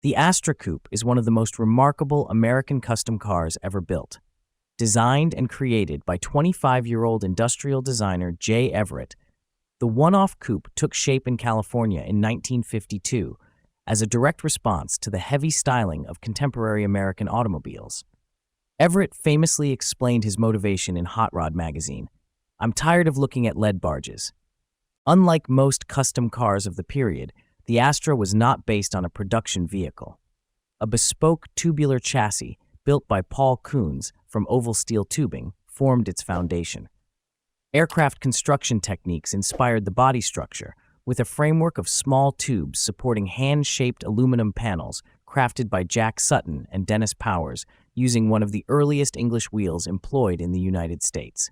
The Astra Coupe is one of the most remarkable American custom cars ever built. Designed and created by 25-year-old industrial designer Jay Everett, the one-off coupe took shape in California in 1952 as a direct response to the heavy styling of contemporary American automobiles. Everett famously explained his motivation in Hot Rod magazine, "I'm tired of looking at lead barges." Unlike most custom cars of the period, the Astra was not based on a production vehicle. A bespoke tubular chassis, built by Paul Kunz from Oval Steel Tubing, formed its foundation. Aircraft construction techniques inspired the body structure, with a framework of small tubes supporting hand-shaped aluminum panels crafted by Jack Sutton and Dennis Powers using one of the earliest English wheels employed in the United States.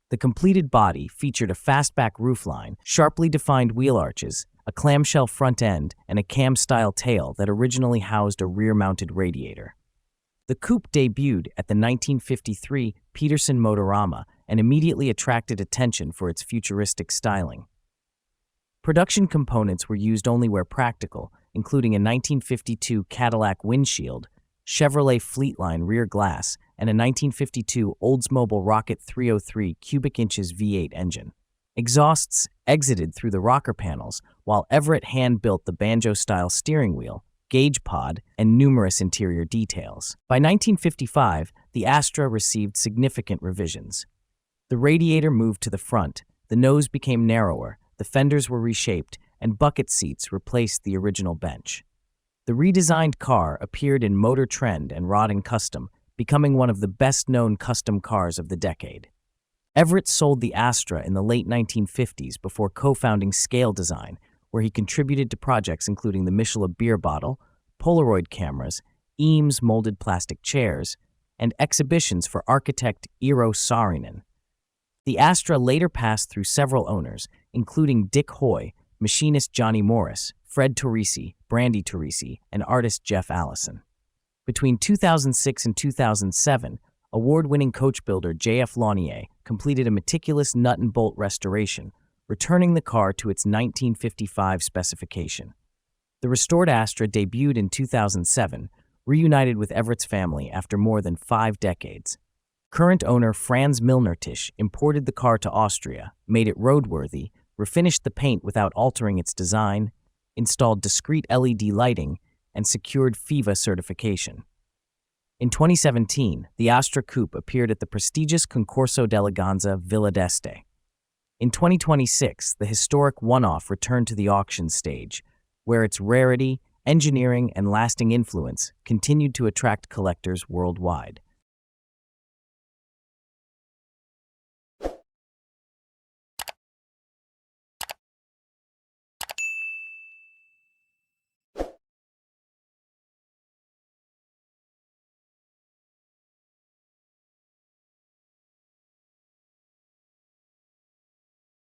The completed body featured a fastback roofline, sharply defined wheel arches, a clamshell front end, and a Kamm-style tail that originally housed a rear-mounted radiator. The coupe debuted at the 1953 Petersen Motorama and immediately attracted attention for its futuristic styling. Production components were used only where practical, including a 1952 Cadillac windshield, Chevrolet Fleetline rear glass, and a 1952 Oldsmobile Rocket 303 cubic inches V8 engine. Exhausts exited through the rocker panels, while Everett hand-built the banjo-style steering wheel, gauge pod, and numerous interior details. By 1955, the Astra received significant revisions. The radiator moved to the front, the nose became narrower, the fenders were reshaped, and bucket seats replaced the original bench. The redesigned car appeared in Motor Trend and Rod & Custom, becoming one of the best-known custom cars of the decade. Everett sold the Astra in the late 1950s before co-founding Scale Design, where he contributed to projects including the Michelin beer bottle, Polaroid cameras, Eames molded plastic chairs, and exhibitions for architect Eero Saarinen. The Astra later passed through several owners, including Dick Hoy, machinist Johnny Morris, Fred Torrisi, Brandy Torrisi, and artist Jeff Allison. Between 2006 and 2007, award-winning coach builder J.F. Launier completed a meticulous nut and bolt restoration, returning the car to its 1955 specification. The restored Astra debuted in 2007, reunited with Everett's family after more than 5 decades. Current owner Franz Milnertisch imported the car to Austria, made it roadworthy, refinished the paint without altering its design, installed discrete LED lighting, and secured FIVA certification. In 2017, the Astra Coupe appeared at the prestigious Concorso d'Eleganza Villa d'Este. In 2026, the historic one-off returned to the auction stage, where its rarity, engineering, and lasting influence continued to attract collectors worldwide.